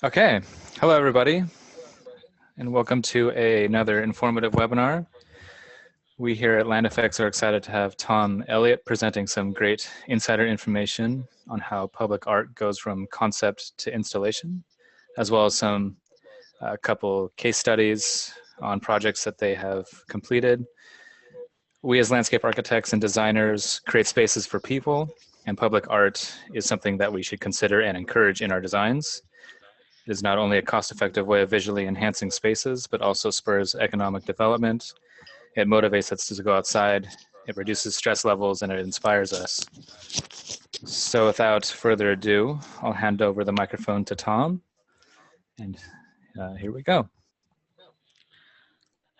Okay, hello everybody, and welcome to another informative webinar. We here at LandFX are excited to have Tom Elliot presenting some great insider information on how public art goes from concept to installation, as well as a couple case studies on projects that they have completed. We as landscape architects and designers create spaces for people, and public art is something that we should consider and encourage in our designs. It is not only a cost-effective way of visually enhancing spaces, but also spurs economic development. It motivates us to go outside, it reduces stress levels, and it inspires us. So without further ado, I'll hand over the microphone to Tom, and here we go.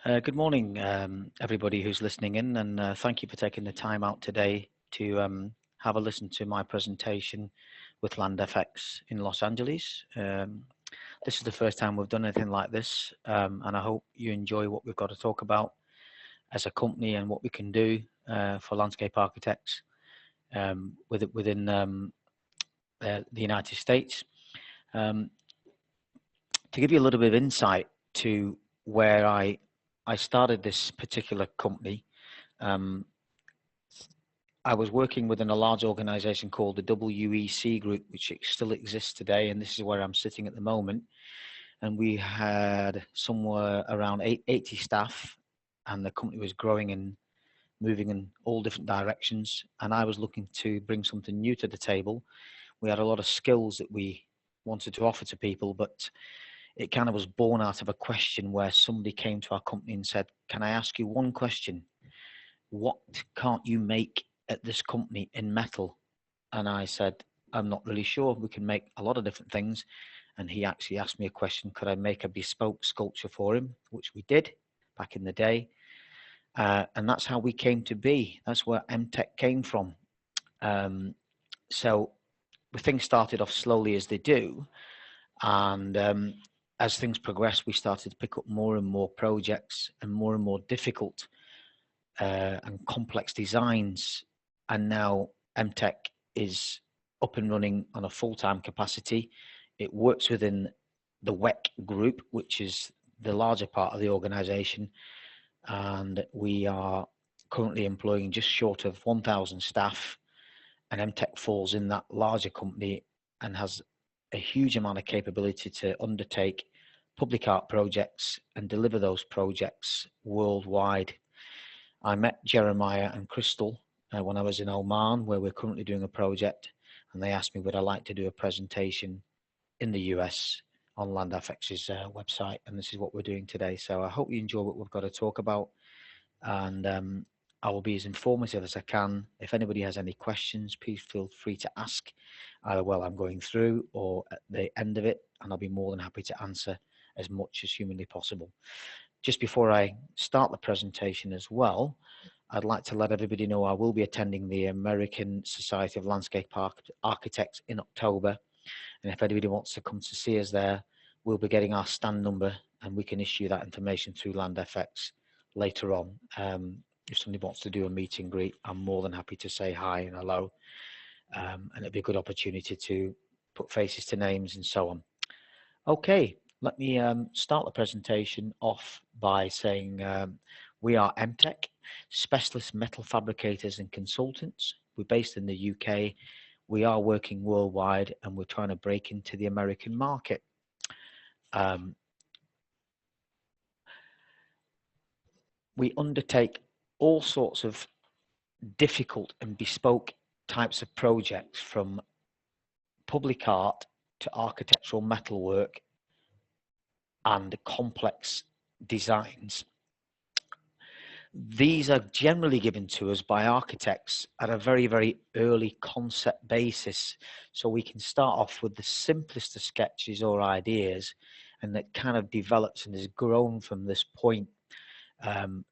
Good morning, everybody who's listening in, and thank you for taking the time out today to have a listen to my presentation with LandFX in Los Angeles. This is the first time we've done anything like this, and I hope you enjoy what we've got to talk about as a company and what we can do for landscape architects within the United States. To give you a little bit of insight to where I started this particular company, I was working within a large organization called the WEC Group, which still exists today, and this is where I'm sitting at the moment. And we had somewhere around 80 staff, and the company was growing and moving in all different directions. And I was looking to bring something new to the table. We had a lot of skills that we wanted to offer to people, but it kind of was born out of a question where somebody came to our company and said, "Can I ask you one question? What can't you make at this company in metal?" And I said, "I'm not really sure. We can make a lot of different things." And he actually asked me a question, could I make a bespoke sculpture for him, which we did back in the day. And that's how we came to be. That's where m-tec came from. So things started off slowly as they do. And as things progressed, we started to pick up more and more projects and more difficult and complex designs. And now m-tec is up and running on a full-time capacity. It works within the WEC group, which is the larger part of the organization. And we are currently employing just short of 1,000 staff. And m-tec falls in that larger company and has a huge amount of capability to undertake public art projects and deliver those projects worldwide. I met Jeremiah and Crystal when I was in Oman, where we're currently doing a project, and they asked me would I like to do a presentation in the US on LandFX's website, and this is what we're doing today. So I hope you enjoy what we've got to talk about, and I will be as informative as I can. If anybody has any questions, please feel free to ask either while I'm going through or at the end of it, and I'll be more than happy to answer as much as humanly possible. Just before I start the presentation as well, I'd like to let everybody know I will be attending the American Society of Landscape Architects in October. And if anybody wants to come to see us there, we'll be getting our stand number and we can issue that information through LandFX later on. If somebody wants to do a meet and greet, I'm more than happy to say hi and hello. And it'd be a good opportunity to put faces to names and so on. Okay, let me start the presentation off by saying we are m-tec, specialist metal fabricators and consultants. We're based in the UK. We are working worldwide and we're trying to break into the American market. We undertake all sorts of difficult and bespoke types of projects, from public art to architectural metalwork and complex designs. These are generally given to us by architects at a very early concept basis. So we can start off with the simplest of sketches or ideas, and that kind of develops and is grown from this point.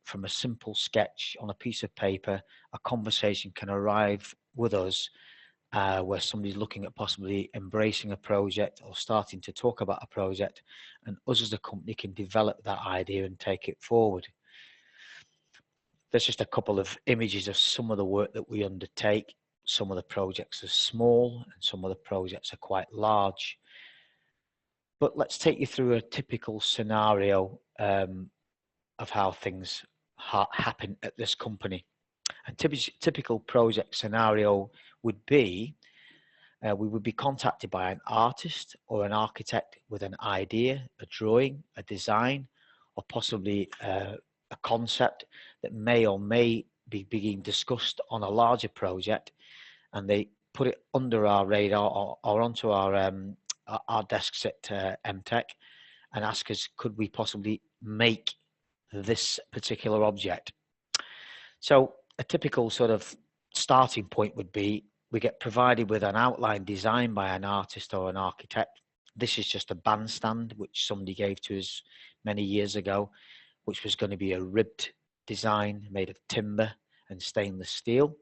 From a simple sketch on a piece of paper, a conversation can arrive with us where somebody's looking at possibly embracing a project or starting to talk about a project, and us as a company can develop that idea and take it forward. There's just a couple of images of some of the work that we undertake. Some of the projects are small and some of the projects are quite large. But let's take you through a typical scenario of how things happen at this company. A typical project scenario would be we would be contacted by an artist or an architect with an idea, a drawing, a design, or possibly a concept that may or may be being discussed on a larger project, and they put it under our radar or onto our desks at m-tec and ask us, could we possibly make this particular object? So a typical sort of starting point would be we get provided with an outline design by an artist or an architect. This is just a bandstand which somebody gave to us many years ago, which was going to be a ribbed design made of timber and stainless steel.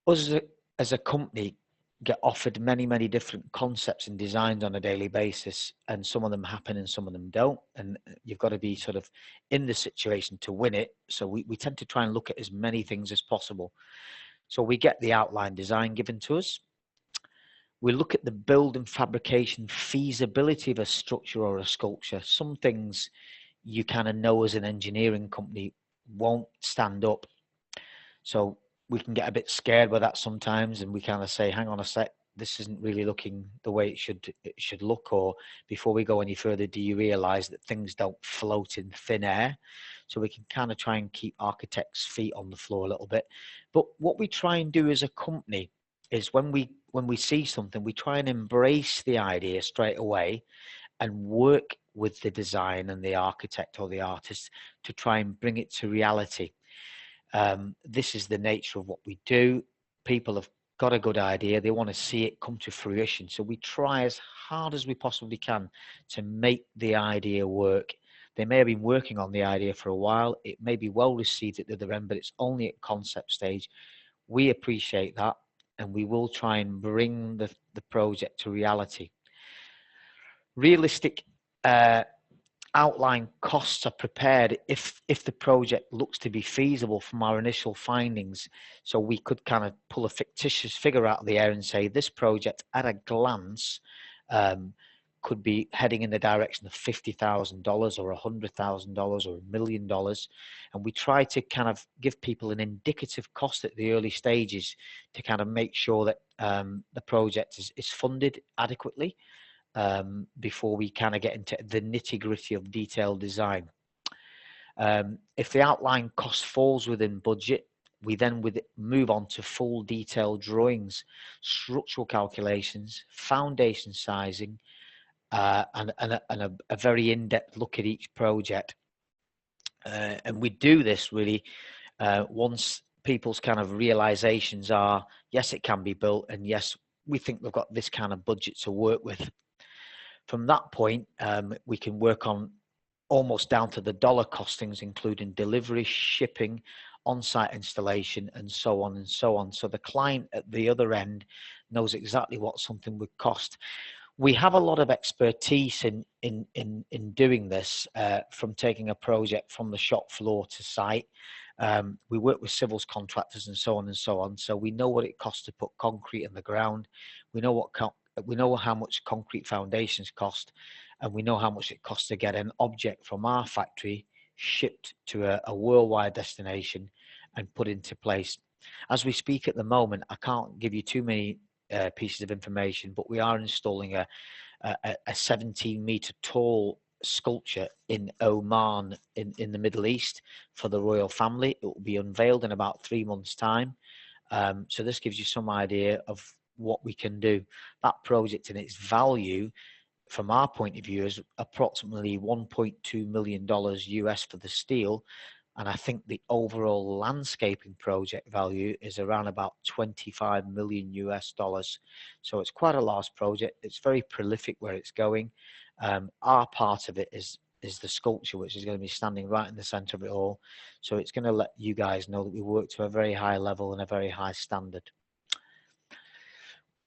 Us as a company get offered many different concepts and designs on a daily basis, and some of them happen and some of them don't, and you've got to be sort of in the situation to win it. So we tend to try and look at as many things as possible. So we get the outline design given to us. We look at the build and fabrication feasibility of a structure or a sculpture. Some things you kind of know as an engineering company won't stand up. So we can get a bit scared with that sometimes, and we kind of say, hang on a sec, this isn't really looking the way it should look. Or before we go any further, do you realize that things don't float in thin air? So we can kind of try and keep architects' feet on the floor a little bit. But what we try and do as a company is when we see something, we try and embrace the idea straight away and work with the design and the architect or the artist to try and bring it to reality. This is the nature of what we do. People have got a good idea, they want to see it come to fruition, so we try as hard as we possibly can to make the idea work. They may have been working on the idea for a while, it may be well received at the other end, but it's only at concept stage. We appreciate that, and we will try and bring the project to reality. Realistic outline costs are prepared if the project looks to be feasible from our initial findings. So we could kind of pull a fictitious figure out of the air and say this project at a glance could be heading in the direction of $50,000 or $100,000 or $1 million. And we try to kind of give people an indicative cost at the early stages to kind of make sure that the project is funded adequately before we kind of get into the nitty-gritty of detailed design. If the outline cost falls within budget, we then move on to full detailed drawings, structural calculations, foundation sizing, and a very in-depth look at each project. And we do this really once people's kind of realizations are, yes, it can be built, and yes, we think we've got this kind of budget to work with. From that point, we can work on almost down to the dollar costings, including delivery, shipping, on-site installation, and so on and so on. So the client at the other end knows exactly what something would cost. We have a lot of expertise in doing this, from taking a project from the shop floor to site. We work with civils contractors and so on and so on. So we know what it costs to put concrete in the ground. We know how much concrete foundations cost, and we know how much it costs to get an object from our factory shipped to a worldwide destination and put into place. As we speak at the moment, I can't give you too many pieces of information, but we are installing a 17-meter tall sculpture in Oman in the Middle East for the royal family. It will be unveiled in about 3 months' time. So this gives you some idea of what we can do. That project and its value from our point of view is approximately $1.2 million US for the steel, and I think the overall landscaping project value is around about 25 million US dollars. So it's quite a large project. It's very prolific where it's going. Our part of it is the sculpture, which is going to be standing right in the center of it all. So it's going to let you guys know that we work to a very high level and a very high standard.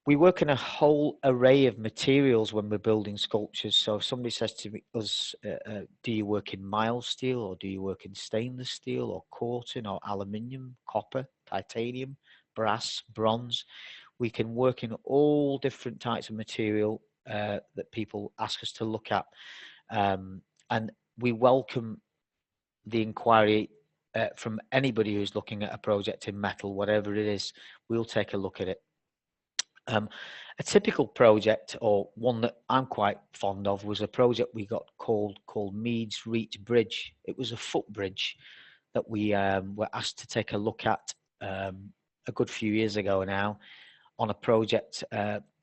We work in a whole array of materials when we're building sculptures. So if somebody says to us, do you work in mild steel, or do you work in stainless steel, or corten, or aluminium, copper, titanium, brass, bronze? We can work in all different types of material that people ask us to look at. And we welcome the inquiry from anybody who's looking at a project in metal, whatever it is. We'll take a look at it. A typical project, or one that I'm quite fond of, was a project we got called Meads Reach Bridge. It was a footbridge that we were asked to take a look at a good few years ago now, on a project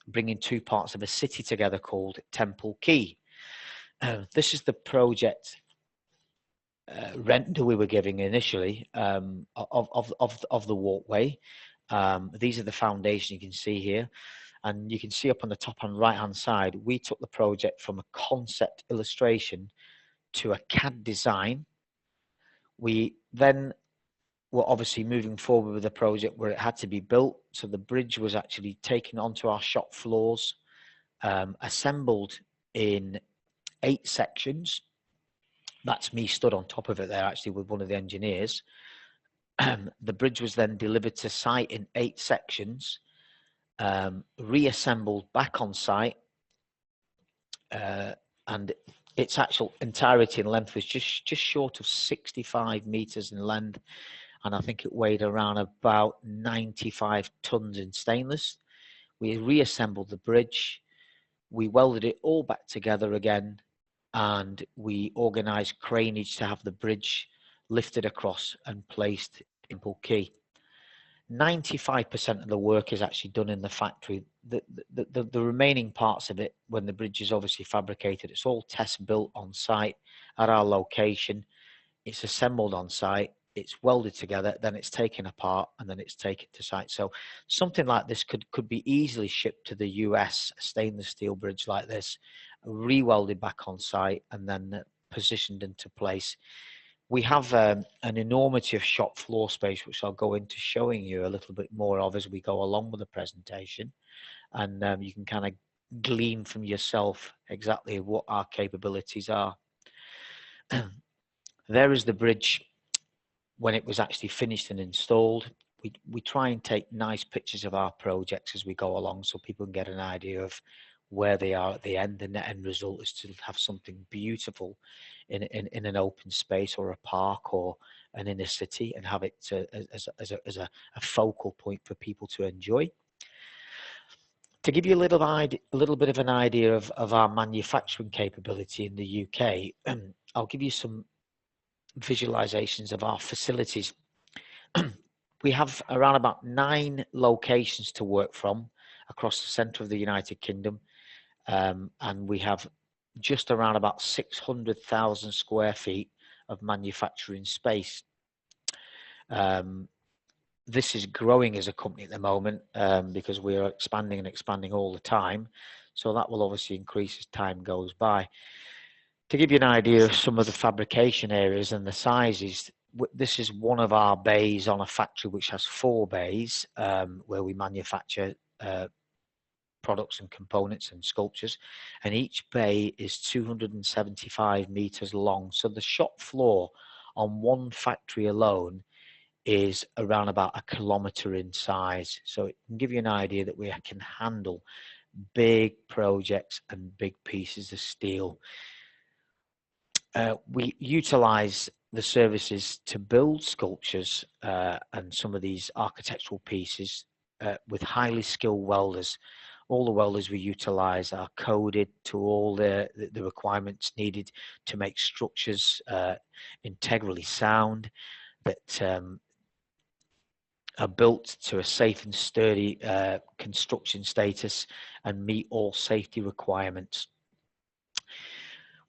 bringing two parts of a city together called Temple Quay. This is the project render we were giving initially of the walkway. These are the foundation you can see here, and you can see up on the top and right hand side, we took the project from a concept illustration to a CAD design. We then were obviously moving forward with the project where it had to be built, so the bridge was actually taken onto our shop floors, assembled in 8 sections. That's me stood on top of it there, actually, with one of the engineers. The bridge was then delivered to site in 8 sections, reassembled back on site, and its actual entirety and length was just short of 65 meters in length, and I think it weighed around about 95 tons in stainless. We reassembled the bridge, we welded it all back together again, and we organised craneage to have the bridge lifted across and placed in Temple Quay. 95% of the work is actually done in the factory. The remaining parts of it, when the bridge is obviously fabricated, it's all test built on site at our location. It's assembled on site, it's welded together, then it's taken apart, and then it's taken to site. So something like this could be easily shipped to the US, a stainless steel bridge like this, re-welded back on site, and then positioned into place. We have an enormity of shop floor space, which I'll go into showing you a little bit more of as we go along with the presentation, and you can kind of glean from yourself exactly what our capabilities are. There is the bridge when it was actually finished and installed. We try and take nice pictures of our projects as we go along, so people can get an idea of where they are at the end, and the end result is to have something beautiful in an open space or a park or an inner city, and have it as a focal point for people to enjoy. To give you a little bit of an idea of our manufacturing capability in the UK, I'll give you some visualizations of our facilities. We have around about 9 locations to work from across the centre of the United Kingdom, and we have just around about 600,000 square feet of manufacturing space. This is growing as a company at the moment, because we are expanding and expanding all the time, so that will obviously increase as time goes by. To give you an idea of some of the fabrication areas and the sizes, this is one of our bays on a factory which has 4 bays, where we manufacture products and components and sculptures, and each bay is 275 meters long. So the shop floor on one factory alone is around about 1 kilometer in size. So it can give you an idea that we can handle big projects and big pieces of steel. We utilize the services to build sculptures and some of these architectural pieces with highly skilled welders. All the welders we utilize are coded to all the requirements needed to make structures integrally sound, that are built to a safe and sturdy construction status and meet all safety requirements.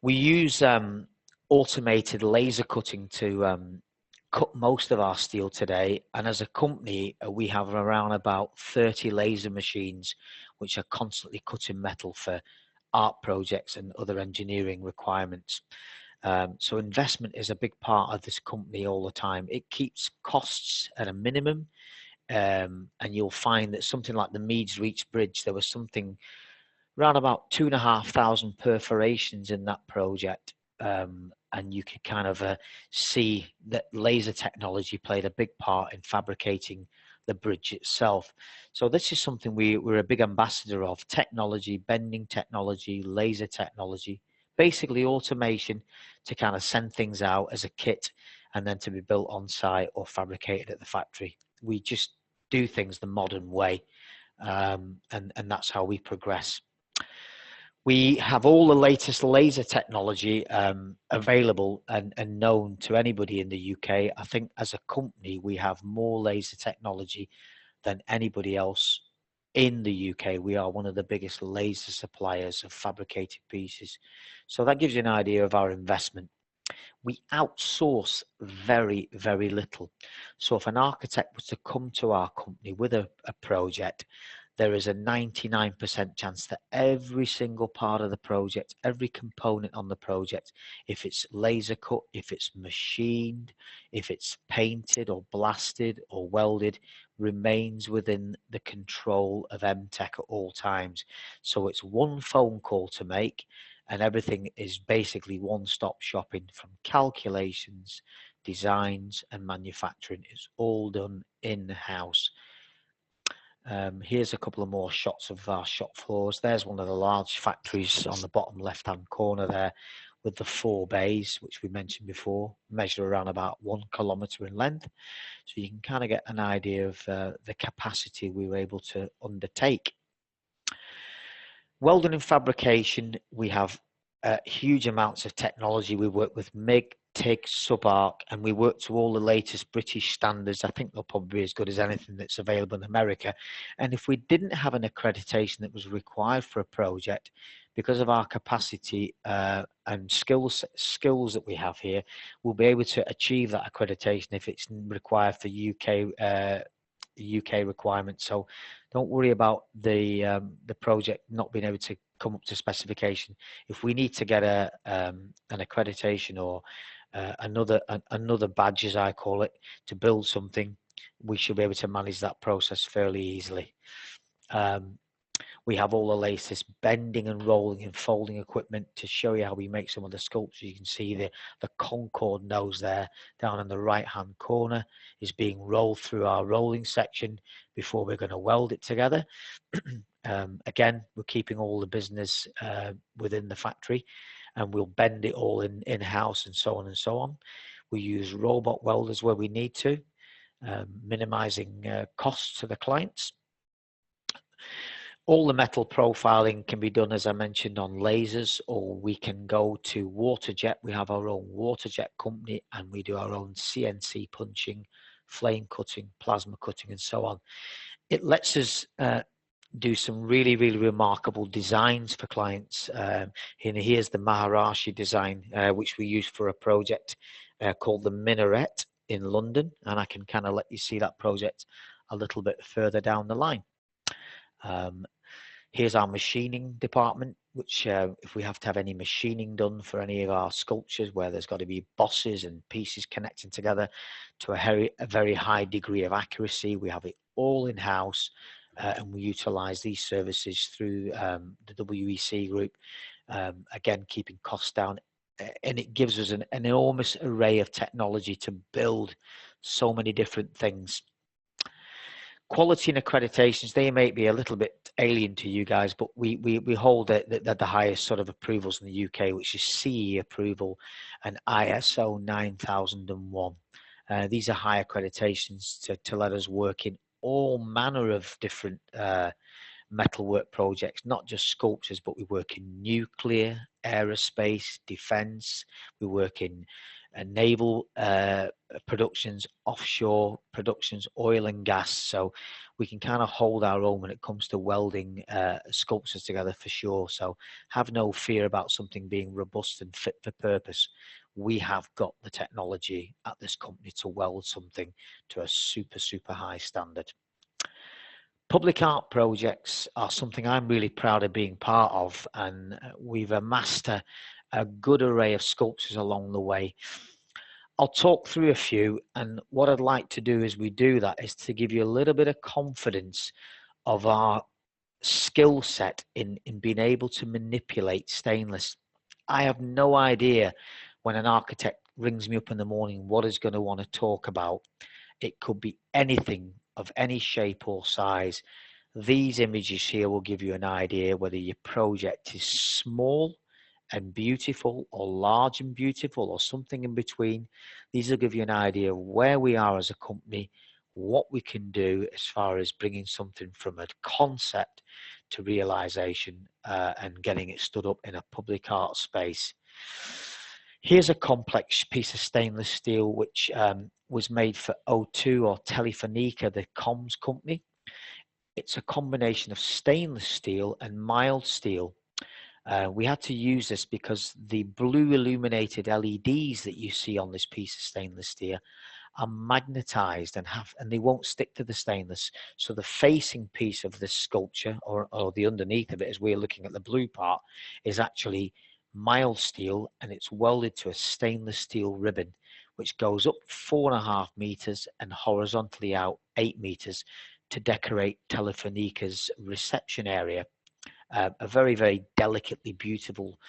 We use automated laser cutting to cut most of our steel today, and as a company we have around about 30 laser machines which are constantly cutting metal for art projects and other engineering requirements. So investment is a big part of this company all the time. It keeps costs at a minimum, and you'll find that something like the Meads Reach Bridge, there was something around about 2,500 perforations in that project, and you could kind of see that laser technology played a big part in fabricating the bridge itself. So this is something we're a big ambassador of: technology, bending technology, laser technology, basically automation to kind of send things out as a kit and then to be built on site or fabricated at the factory. We just do things the modern way, and that's how we progress. We have all the latest laser technology available and known to anybody in the UK. I think as a company, we have more laser technology than anybody else in the UK. We are one of the biggest laser suppliers of fabricated pieces. So that gives you an idea of our investment. We outsource very, very little. So if an architect was to come to our company with a project, there is a 99% chance that every single part of the project, every component on the project, if it's laser cut, if it's machined, if it's painted or blasted or welded, remains within the control of m-tec at all times. So it's one phone call to make, and everything is basically one-stop shopping, from calculations, designs, and manufacturing. It's all done in-house. Here's a couple of more shots of our shop floors. There's one of the large factories on the bottom left-hand corner there with the 4 bays, which we mentioned before, measure around about 1 kilometre in length. So you can kind of get an idea of the capacity we were able to undertake. Welding and fabrication, we have huge amounts of technology. We work with MIG, TIG, sub-arc, and we work to all the latest British standards. I think they'll probably be as good as anything that's available in America. And if we didn't have an accreditation that was required for a project, because of our capacity and skills that we have here, we'll be able to achieve that accreditation if it's required for UK requirements. So don't worry about the project not being able to come up to specification. If we need to get an accreditation or another badge, as I call it, to build something, we should be able to manage that process fairly easily. We have all the latest bending and rolling and folding equipment to show you how we make some of the sculptures. You can see the Concorde nose there down in the right hand corner is being rolled through our rolling section before we're going to weld it together. Again, we're keeping all the business within the factory, and we'll bend it all in-house and so on and so on. We use robot welders where we need to, minimizing costs to the clients. All the metal profiling can be done, as I mentioned, on lasers, or we can go to water jet. We have our own water jet company, and we do our own CNC punching, flame cutting, plasma cutting, and so on. It lets us do some really, really remarkable designs for clients. And here's the Maharashi design, which we used for a project called the Minaret in London, and I can kind of let you see that project a little bit further down the line. Here's our machining department, which if we have to have any machining done for any of our sculptures where there's got to be bosses and pieces connecting together to a very high degree of accuracy, we have it all in-house, and we utilize these services through the WEC group, again keeping costs down, and it gives us an enormous array of technology to build so many different things. Quality and accreditations, they may be a little bit alien to you guys, but we hold the highest sort of approvals in the UK, which is CE approval and ISO 9001. These are high accreditations to let us work in all manner of different metalwork projects, not just sculptures, but we work in nuclear, aerospace, defense. We work in naval productions, offshore productions, oil and gas. So we can kind of hold our own when it comes to welding sculptures together for sure. So have no fear about something being robust and fit for purpose. We have got the technology at this company to weld something to a super, super high standard. Public art projects are something I'm really proud of being part of, and we've amassed a good array of sculptures along the way. I'll talk through a few, and what I'd like to do as we do that is to give you a little bit of confidence of our skill set in being able to manipulate stainless. I have no idea when an architect rings me up in the morning what he's going to want to talk about. It could be anything of any shape or size. These images here will give you an idea whether your project is small and beautiful, or large and beautiful, or something in between. These will give you an idea of where we are as a company, what we can do as far as bringing something from a concept to realization, and getting it stood up in a public art space. Here's a complex piece of stainless steel which was made for O2 or Telefonica, the comms company. It's a combination of stainless steel and mild steel. We had to use this because the blue illuminated LEDs that you see on this piece of stainless steel are magnetized and they won't stick to the stainless. So the facing piece of this sculpture, or the underneath of it, as we're looking at the blue part, is actually mild steel, and it's welded to a stainless steel ribbon which goes up 4.5 meters and horizontally out 8 meters to decorate Telefonica's reception area. A very, very delicately beautiful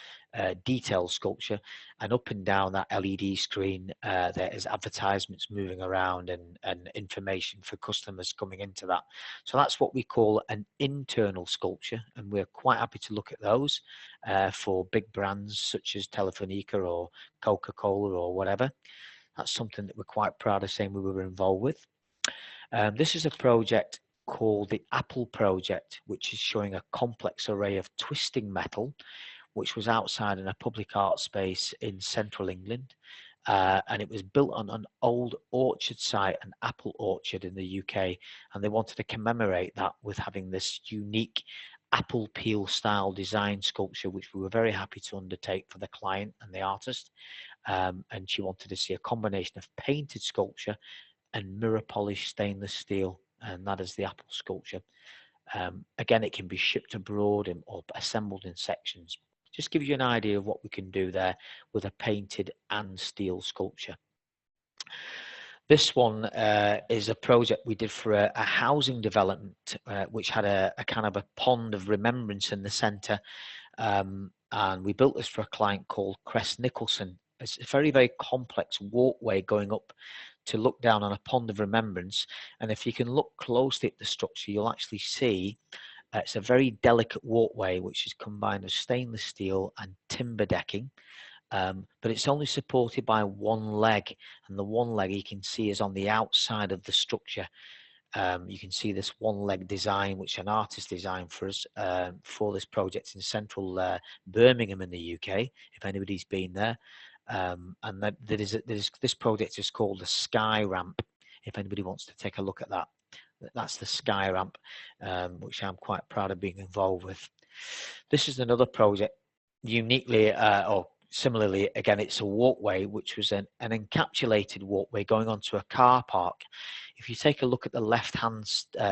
detailed sculpture, and up and down that LED screen there is advertisements moving around and information for customers coming into that. So that's what we call an internal sculpture, and we're quite happy to look at those for big brands such as Telefonica or Coca-Cola or whatever. That's something that we're quite proud of saying we were involved with. This is a project called the Apple Project, which is showing a complex array of twisting metal, which was outside in a public art space in central England. And it was built on an old orchard site, an apple orchard in the UK. And they wanted to commemorate that with having this unique apple peel style design sculpture, which we were very happy to undertake for the client and the artist. And she wanted to see a combination of painted sculpture and mirror polished stainless steel, and that is the apple sculpture. Again, it can be shipped abroad or assembled in sections. Just gives you an idea of what we can do there with a painted and steel sculpture. This one is a project we did for a housing development which had a kind of a pond of remembrance in the centre, and we built this for a client called Crest Nicholson. It's a very, very complex walkway going up to look down on a pond of remembrance, and if you can look closely at the structure, you'll actually see it's a very delicate walkway which is combined of stainless steel and timber decking, but it's only supported by one leg, and the one leg you can see is on the outside of the structure. You can see this one leg design which an artist designed for us for this project in central Birmingham in the UK, if anybody's been there. And this project is called the Sky Ramp, if anybody wants to take a look at that. That's the Sky Ramp, which I'm quite proud of being involved with. This is another project, uniquely or similarly, again, it's a walkway which was an encapsulated walkway going onto a car park. If you take a look at the left-hand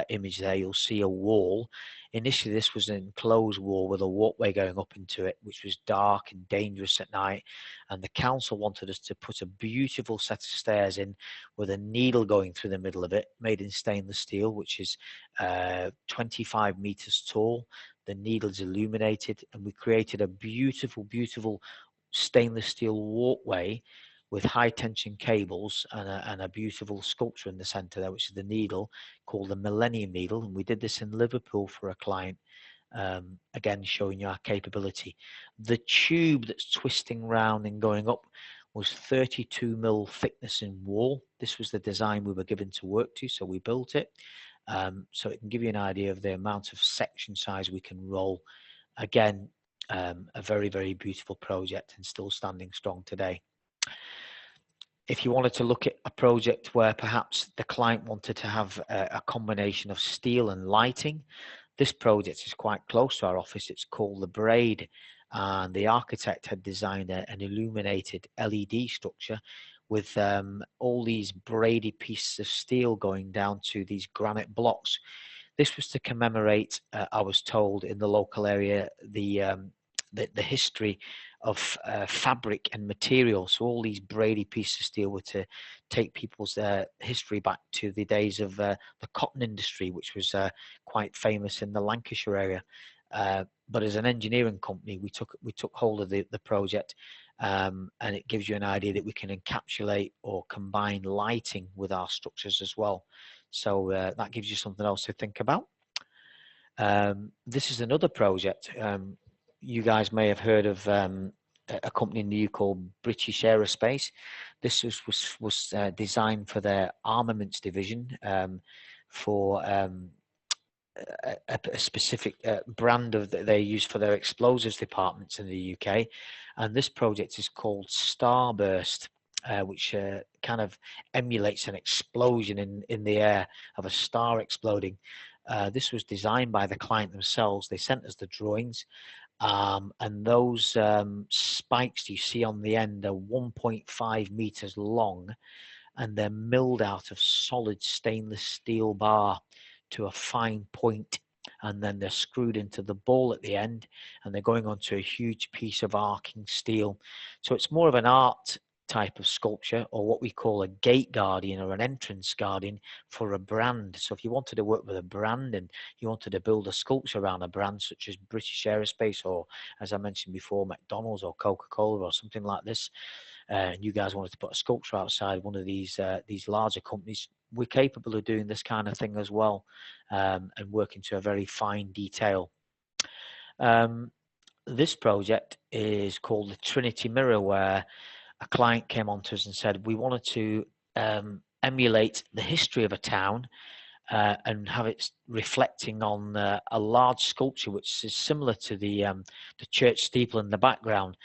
image there, you'll see a wall. Initially, this was an enclosed wall with a walkway going up into it, which was dark and dangerous at night. And the council wanted us to put a beautiful set of stairs in with a needle going through the middle of it, made in stainless steel, which is 25 meters tall. The needle is illuminated, and we created a beautiful, beautiful stainless steel walkway with high tension cables and a beautiful sculpture in the center there, which is the needle called the Millennium Needle. And we did this in Liverpool for a client, again showing you our capability. The tube that's twisting round and going up was 32mm thickness in wall. This was the design we were given to work to, so we built it. So it can give you an idea of the amount of section size we can roll. Again, a very, very beautiful project and still standing strong today. If you wanted to look at a project where perhaps the client wanted to have a combination of steel and lighting, this project is quite close to our office. It's called the Braid, and the architect had designed an illuminated LED structure with all these braided pieces of steel going down to these granite blocks. This was to commemorate, I was told, in the local area, the history of fabric and material. So all these braided pieces of steel were to take people's history back to the days of the cotton industry, which was quite famous in the Lancashire area. But as an engineering company, we took hold of the project, and it gives you an idea that we can encapsulate or combine lighting with our structures as well. So that gives you something else to think about. This is another project. You guys may have heard of a company in the UK called British Aerospace. This was designed for their armaments division, for a specific brand of that they use for their explosives departments in the UK, and this project is called Starburst, which kind of emulates an explosion in the air of a star exploding. This was designed by the client themselves. They sent us the drawings, and those spikes you see on the end are 1.5 meters long, and they're milled out of solid stainless steel bar to a fine point, and then they're screwed into the ball at the end, and they're going onto a huge piece of arcing steel. So it's more of an art type of sculpture, or what we call a gate guardian or an entrance guardian for a brand. So if you wanted to work with a brand and you wanted to build a sculpture around a brand such as British Aerospace, or as I mentioned before, McDonald's or Coca-Cola or something like this, and you guys wanted to put a sculpture outside one of these larger companies, we're capable of doing this kind of thing as well, and working to a very fine detail. This project is called the Trinity Mirror, where a client came on to us and said we wanted to emulate the history of a town and have it reflecting on a large sculpture which is similar to the church steeple in the background.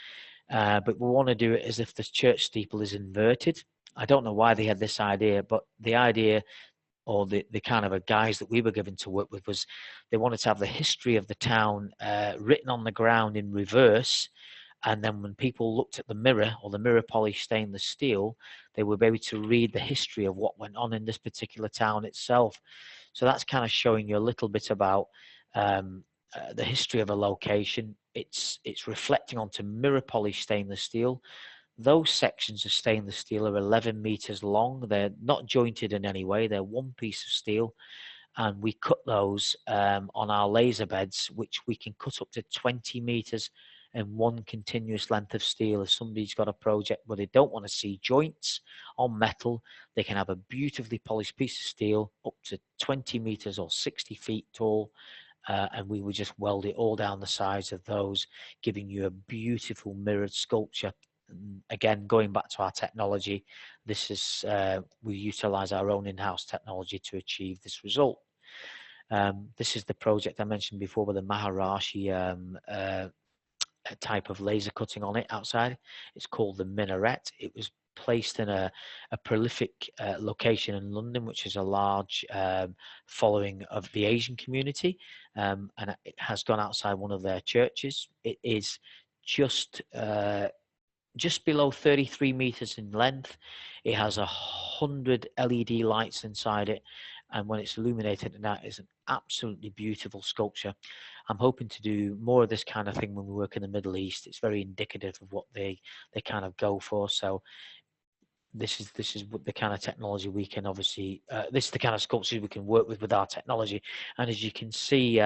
But we want to do it as if the church steeple is inverted. I don't know why they had this idea, but the idea, or the kind of guys that we were given to work with, was they wanted to have the history of the town written on the ground in reverse. And then when people looked at the mirror, or the mirror polished stainless steel, they would be able to read the history of what went on in this particular town itself. So that's kind of showing you a little bit about the history of a location. It's reflecting onto mirror polished stainless steel. Those sections of stainless steel are 11 meters long. They're not jointed in any way. They're one piece of steel. And we cut those on our laser beds, which we can cut up to 20 meters in one continuous length of steel. If somebody's got a project where they don't want to see joints on metal, they can have a beautifully polished piece of steel up to 20 meters or 60 feet tall. And we would just weld it all down the sides of those, giving you a beautiful mirrored sculpture. And again, going back to our technology, this is we utilize our own in-house technology to achieve this result. This is the project I mentioned before with the Maharashi type of laser cutting on it outside. It's called the minaret. It was placed in a prolific location in London, which is a large following of the Asian community, and it has gone outside one of their churches. It is just below 33 meters in length. It has 100 LED lights inside it, and when it's illuminated at night, it's an absolutely beautiful sculpture. I'm hoping to do more of this kind of thing when we work in the Middle East. It's very indicative of what they kind of go for. So this is the kind of technology we can obviously, this is the kind of sculptures we can work with our technology. And as you can see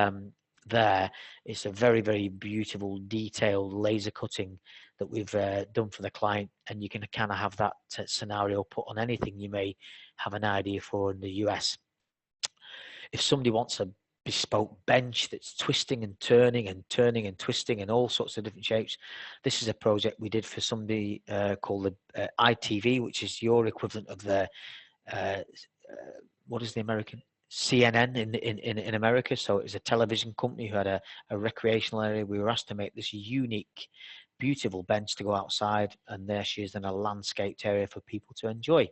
there, it's a very, very beautiful detailed laser cutting that we've done for the client, and you can kind of have that scenario put on anything you may have an idea for in the US. If somebody wants a bespoke bench that's twisting and turning and turning and twisting in all sorts of different shapes, this is a project we did for somebody called the ITV, which is your equivalent of the what is the American CNN in America. So it was a television company who had a recreational area. We were asked to make this unique, beautiful bench to go outside, and there she is in a landscaped area for people to enjoy.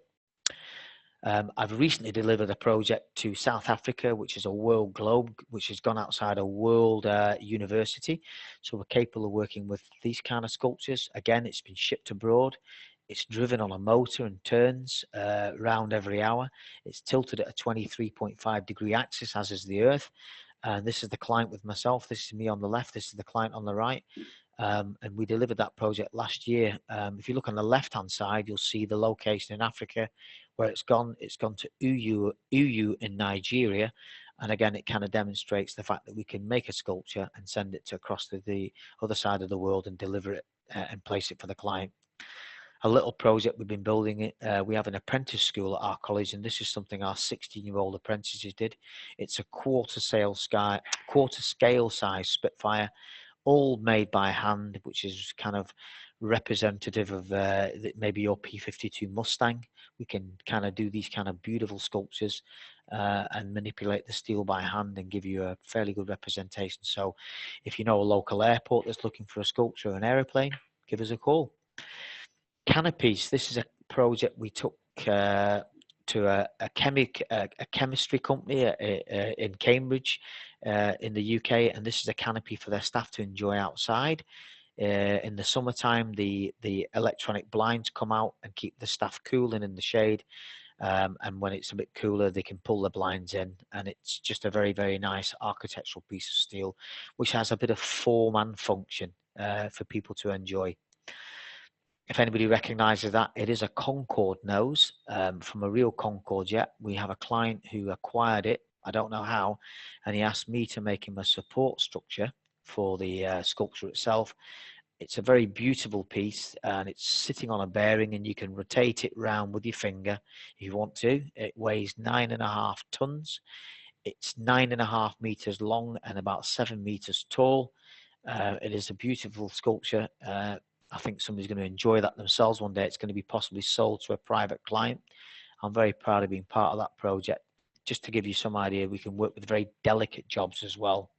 I've recently delivered a project to South Africa, which is a world globe, which has gone outside a world university. So we're capable of working with these kind of sculptures. Again, it's been shipped abroad. It's driven on a motor and turns round every hour. It's tilted at a 23.5 degree axis, as is the Earth. And this is the client with myself. This is me on the left. This is the client on the right. And we delivered that project last year. If you look on the left-hand side, you'll see the location in Africa where it's gone. It's gone to Uyu in Nigeria. And again, it kind of demonstrates the fact that we can make a sculpture and send it to across to the other side of the world and deliver it and place it for the client. a little project we've been building. We have an apprentice school at our college, and this is something our 16-year-old apprentices did. It's a quarter scale size Spitfire, all made by hand, which is kind of representative of maybe your P52 Mustang. We can kind of do these kind of beautiful sculptures and manipulate the steel by hand and give you a fairly good representation. So if you know a local airport that's looking for a sculpture or an aeroplane, give us a call. Canopies, this is a project we took to a chemistry company in Cambridge in the UK, and this is a canopy for their staff to enjoy outside. In the summertime, the electronic blinds come out and keep the staff cool and in the shade, and when it's a bit cooler they can pull the blinds in, and it's just a very, very nice architectural piece of steel which has a bit of form and function for people to enjoy. If anybody recognizes that, it is a Concorde nose from a real Concorde jet. We have a client who acquired it, I don't know how, and he asked me to make him a support structure for the sculpture itself. It's a very beautiful piece, and it's sitting on a bearing, and you can rotate it round with your finger if you want to. It weighs 9.5 tons. It's 9.5 meters long and about 7 meters tall. It is a beautiful sculpture. I think somebody's going to enjoy that themselves one day. It's going to be possibly sold to a private client. I'm very proud of being part of that project. Just to give you some idea, we can work with very delicate jobs as well.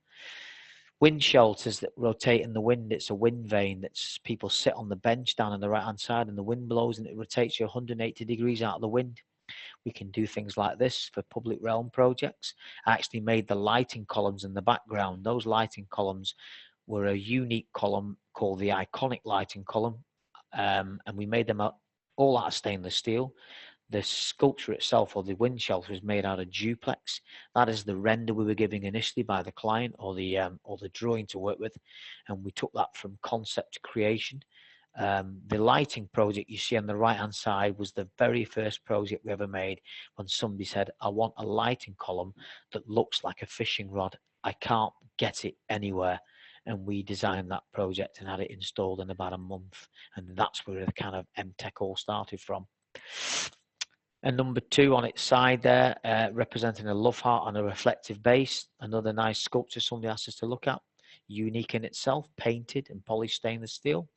Wind shelters that rotate in the wind. It's a Windvane that's people sit on the bench down on the right hand side, and the wind blows and it rotates you 180 degrees out of the wind. We can do things like this for public realm projects. I actually made the lighting columns in the background. Those lighting columns were a unique column called the iconic lighting column, and we made them all out of stainless steel. The sculpture itself, or the wind shelter, is made out of duplex. That is the render we were giving initially by the client, or the drawing to work with, and we took that from concept to creation. The lighting project you see on the right hand side was the very first project we ever made, when somebody said, I want a lighting column that looks like a fishing rod. I can't get it anywhere. And we designed that project and had it installed in about a month, and that's where the kind of m-tec all started from. And number 2 on its side there, representing a love heart on a reflective base. Another nice sculpture somebody asked us to look at, unique in itself, painted and polished stainless steel.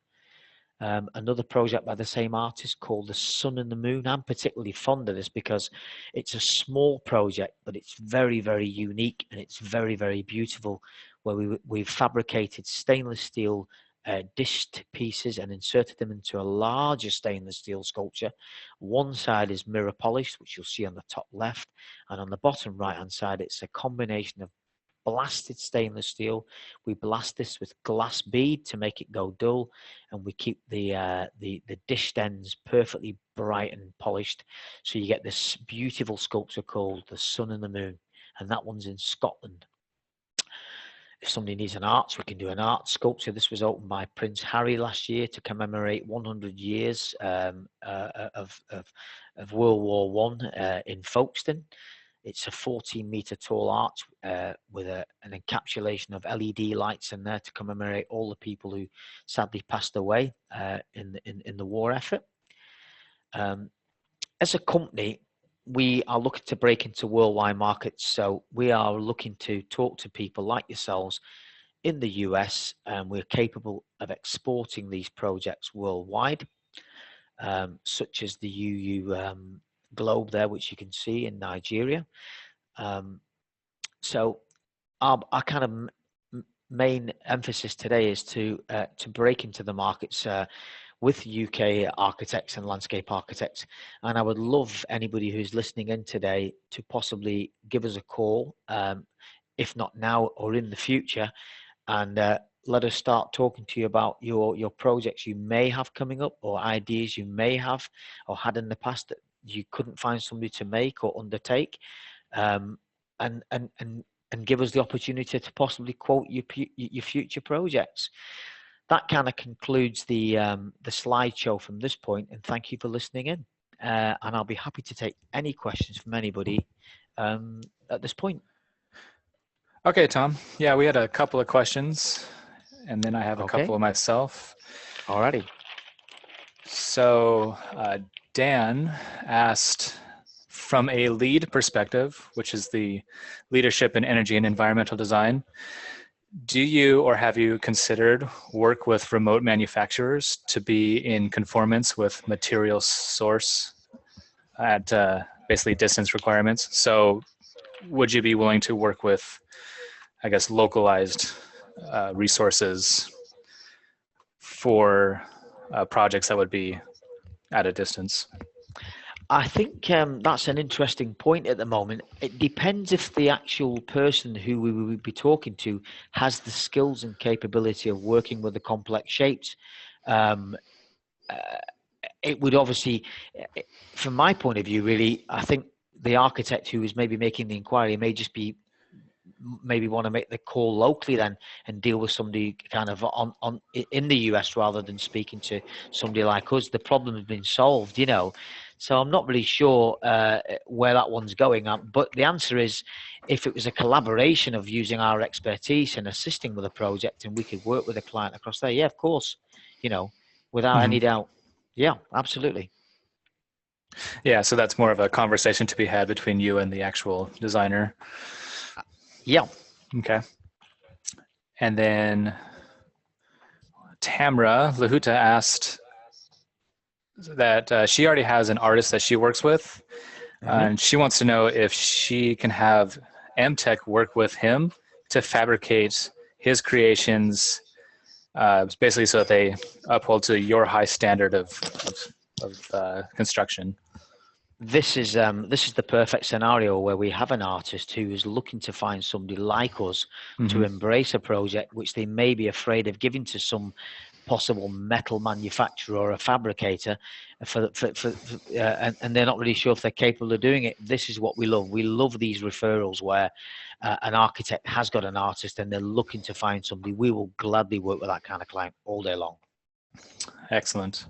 Another project by the same artist called The Sun and the Moon. I'm particularly fond of this because it's a small project, but it's very, very unique, and it's very, very beautiful, where we've fabricated stainless steel dished pieces and inserted them into a larger stainless steel sculpture. One side is mirror polished, which you'll see on the top left, and on the bottom right hand side it's a combination of blasted stainless steel. We blast this with glass bead to make it go dull, and we keep the dished ends perfectly bright and polished, so you get this beautiful sculpture called The Sun and the Moon, and that one's in Scotland. If somebody needs an art, we can do an art sculpture. This was opened by Prince Harry last year to commemorate 100 years of World War I in Folkestone. It's a 14-meter tall arch with an encapsulation of LED lights in there to commemorate all the people who sadly passed away in the war effort. As a company, we are looking to break into worldwide markets, so we are looking to talk to people like yourselves in the US, and we're capable of exporting these projects worldwide, such as the UU globe there, which you can see in Nigeria. So our kind of main emphasis today is to break into the markets with UK architects and landscape architects, and I would love anybody who's listening in today to possibly give us a call, if not now or in the future, and let us start talking to you about your projects you may have coming up, or ideas you may have or had in the past that you couldn't find somebody to make or undertake, and give us the opportunity to possibly quote your future projects. That kind of concludes the slideshow from this point, and thank you for listening in. And I'll be happy to take any questions from anybody at this point. Okay, Tom. Yeah, we had a couple of questions, and then I have a couple of myself. Alrighty. So Dan asked, from a lead perspective, which is the leadership in energy and environmental design, do you or have you considered work with remote manufacturers to be in conformance with material source at basically distance requirements? So would you be willing to work with, I guess, localized resources for projects that would be at a distance? I think that's an interesting point at the moment. It depends if the actual person who we would be talking to has the skills and capability of working with the complex shapes. It would obviously, from my point of view, really, I think the architect who is maybe making the inquiry may just be maybe want to make the call locally then and deal with somebody kind of on in the US rather than speaking to somebody like us. The problem has been solved, you know. So I'm not really sure where that one's going. But the answer is, if it was a collaboration of using our expertise and assisting with a project and we could work with a client across there, yeah, of course, you know, without any doubt. Yeah, absolutely. Yeah, so that's more of a conversation to be had between you and the actual designer. Yeah. Okay. And then Tamra Lahuta asked that she already has an artist that she works with, and she wants to know if she can have m-tec work with him to fabricate his creations, basically so that they uphold to your high standard of construction. This is the perfect scenario where we have an artist who is looking to find somebody like us to embrace a project which they may be afraid of giving to some possible metal manufacturer or a fabricator, and they're not really sure if they're capable of doing it. This is what we love. We love these referrals where an architect has got an artist and they're looking to find somebody. We will gladly work with that kind of client all day long. Excellent.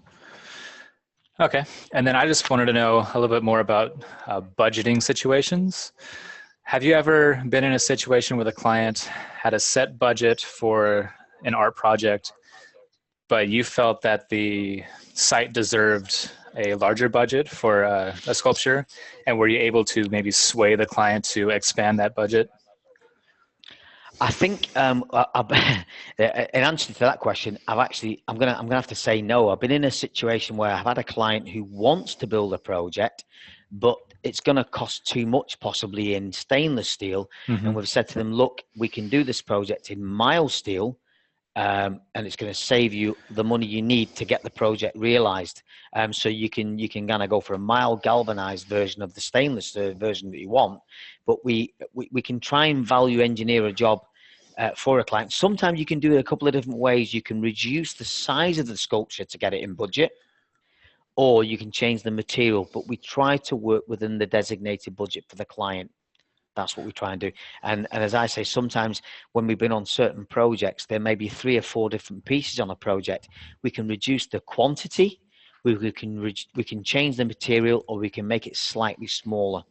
Okay, and then I just wanted to know a little bit more about budgeting situations. Have you ever been in a situation where the client had a set budget for an art project, but you felt that the site deserved a larger budget for a sculpture, and were you able to maybe sway the client to expand that budget? I think in answer to that question, I'm gonna have to say no. I've been in a situation where I've had a client who wants to build a project, but it's going to cost too much, possibly in stainless steel. And we've said to them, look, we can do this project in mild steel, and it's going to save you the money you need to get the project realized. So you can kind of go for a mild galvanized version of the stainless version that you want, but we can try and value engineer a job for a client. Sometimes you can do it a couple of different ways. You can reduce the size of the sculpture to get it in budget, or you can change the material, but we try to work within the designated budget for the client. That's what we try and do. And as I say, sometimes when we've been on certain projects, there may be 3 or 4 different pieces on a project. We can reduce the quantity, we can change the material, or we can make it slightly smaller.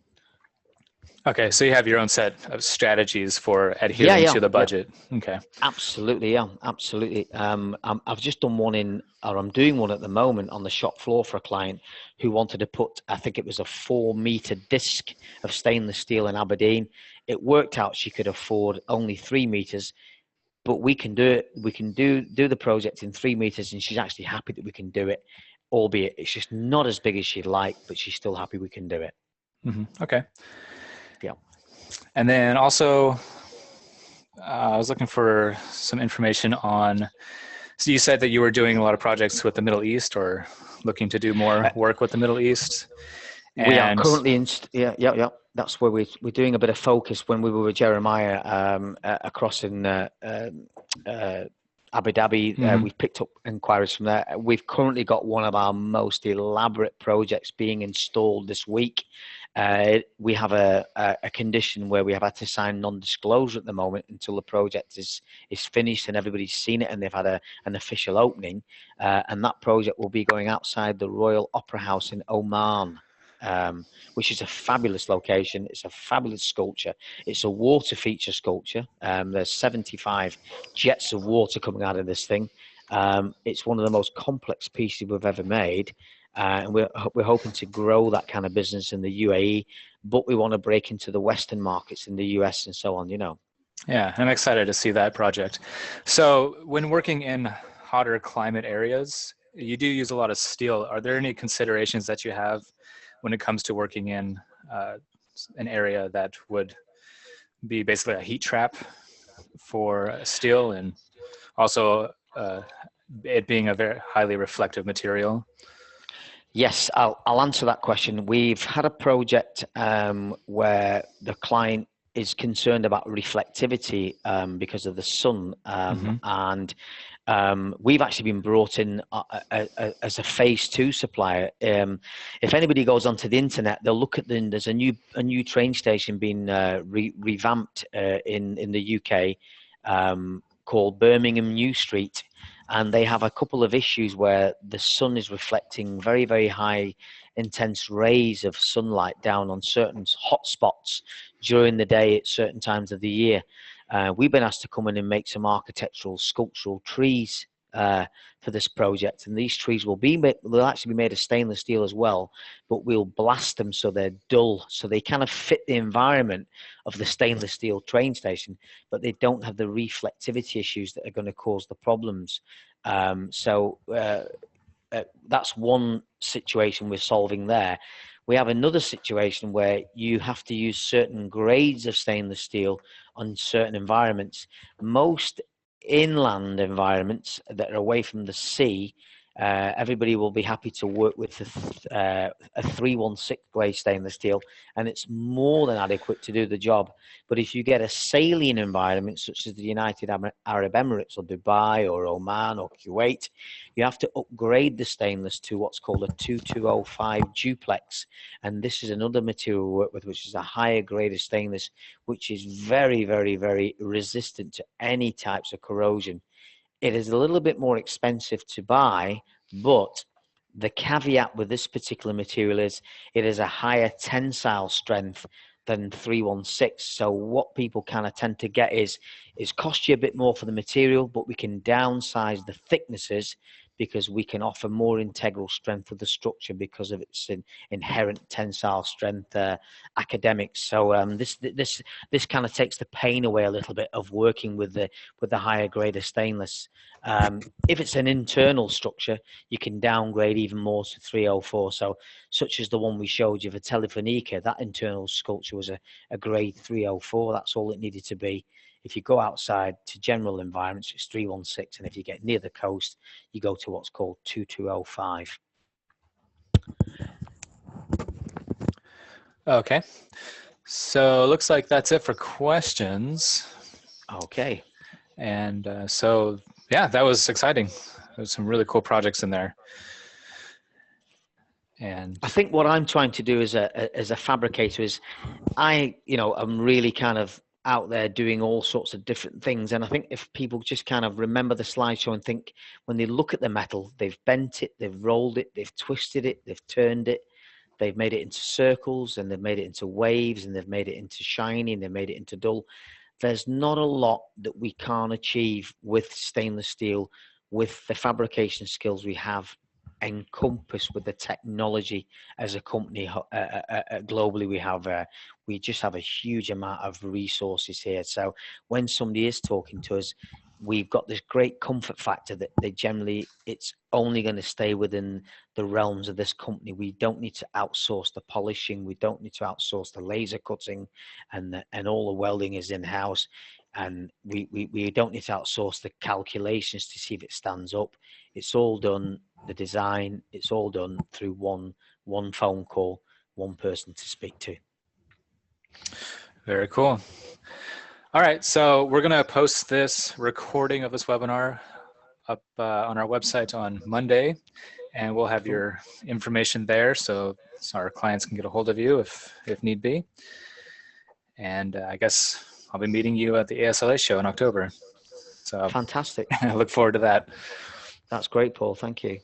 Okay, so you have your own set of strategies for adhering to the budget. Yeah. Okay. Absolutely, yeah, absolutely. I've just done one I'm doing one at the moment on the shop floor for a client who wanted to put, I think it was a 4-meter disc of stainless steel in Aberdeen. It worked out she could afford only 3 meters, but we can do it. We can do the project in 3 meters, and she's actually happy that we can do it, albeit it's just not as big as she'd like, but she's still happy we can do it. Okay. Yeah. And then also, I was looking for some information on, so you said that you were doing a lot of projects with the Middle East, or looking to do more work with the Middle East. We are currently in, yeah. That's where we're doing a bit of focus. When we were with Jeremiah across in Abu Dhabi, we picked up inquiries from there. We've currently got one of our most elaborate projects being installed this week. We have a condition where we have had to sign non-disclosure at the moment until the project is finished and everybody's seen it and they've had an official opening. And that project will be going outside the Royal Opera House in Oman, which is a fabulous location. It's a fabulous sculpture. It's a water feature sculpture. There's 75 jets of water coming out of this thing. It's one of the most complex pieces we've ever made. And we're hoping to grow that kind of business in the UAE, but we want to break into the Western markets in the US and so on, you know. Yeah, I'm excited to see that project. So when working in hotter climate areas, you do use a lot of steel. Are there any considerations that you have when it comes to working in an area that would be basically a heat trap for steel, and also it being a very highly reflective material? Yes, I'll answer that question. We've had a project where the client is concerned about reflectivity because of the sun, and we've actually been brought in as a phase 2 supplier. If anybody goes onto the internet, they'll look at there's a new train station being revamped in the UK called Birmingham New Street. And they have a couple of issues where the sun is reflecting very, very high intense rays of sunlight down on certain hot spots during the day at certain times of the year. We've been asked to come in and make some architectural sculptural trees for this project, and these trees will actually be made of stainless steel as well, but we'll blast them so they're dull, so they kind of fit the environment of the stainless steel train station, but they don't have the reflectivity issues that are going to cause the problems. That's one situation we're solving there. We have another situation where you have to use certain grades of stainless steel on certain environments. Most inland environments that are away from the sea, everybody will be happy to work with a 316 grade stainless steel, and it's more than adequate to do the job. But if you get a saline environment such as the United Arab Emirates or Dubai or Oman or Kuwait, you have to upgrade the stainless to what's called a 2205 duplex, and this is another material we work with, which is a higher grade of stainless, which is very, very, very resistant to any types of corrosion. It is a little bit more expensive to buy, but the caveat with this particular material is it is a higher tensile strength than 316. So what people kind of tend to get is cost you a bit more for the material, but we can downsize the thicknesses because we can offer more integral strength of the structure because of its inherent tensile strength academics. So this kind of takes the pain away a little bit of working with the higher grade of stainless. If it's an internal structure, you can downgrade even more to 304. So such as the one we showed you for Telefonica, that internal sculpture was a grade 304. That's all it needed to be. If you go outside to general environments, it's 316, and if you get near the coast, you go to what's called 2205. Okay, so looks like that's it for questions. Okay. And so, yeah, that was exciting. There's some really cool projects in there. And I think what I'm trying to do as a fabricator is I'm really kind of out there doing all sorts of different things. And I think if people just kind of remember the slideshow and think when they look at the metal, they've bent it, they've rolled it, they've twisted it, they've turned it, they've made it into circles, and they've made it into waves, and they've made it into shiny, and they've made it into dull. There's not a lot that we can't achieve with stainless steel, with the fabrication skills we have encompassed with the technology as a company globally. We just have a huge amount of resources here. So when somebody is talking to us, we've got this great comfort factor that it's only going to stay within the realms of this company. We don't need to outsource the polishing. We don't need to outsource the laser cutting, and all the welding is in-house. And we don't need to outsource the calculations to see if it stands up. It's all done, the design, it's all done through one phone call, one person to speak to. very cool. All right, so we're going to post this recording of this webinar up on our website on Monday, and we'll have your information there so our clients can get a hold of you if need be. And I guess I'll be meeting you at the ASLA show in October. So fantastic. I look forward to that. That's great, Paul. Thank you.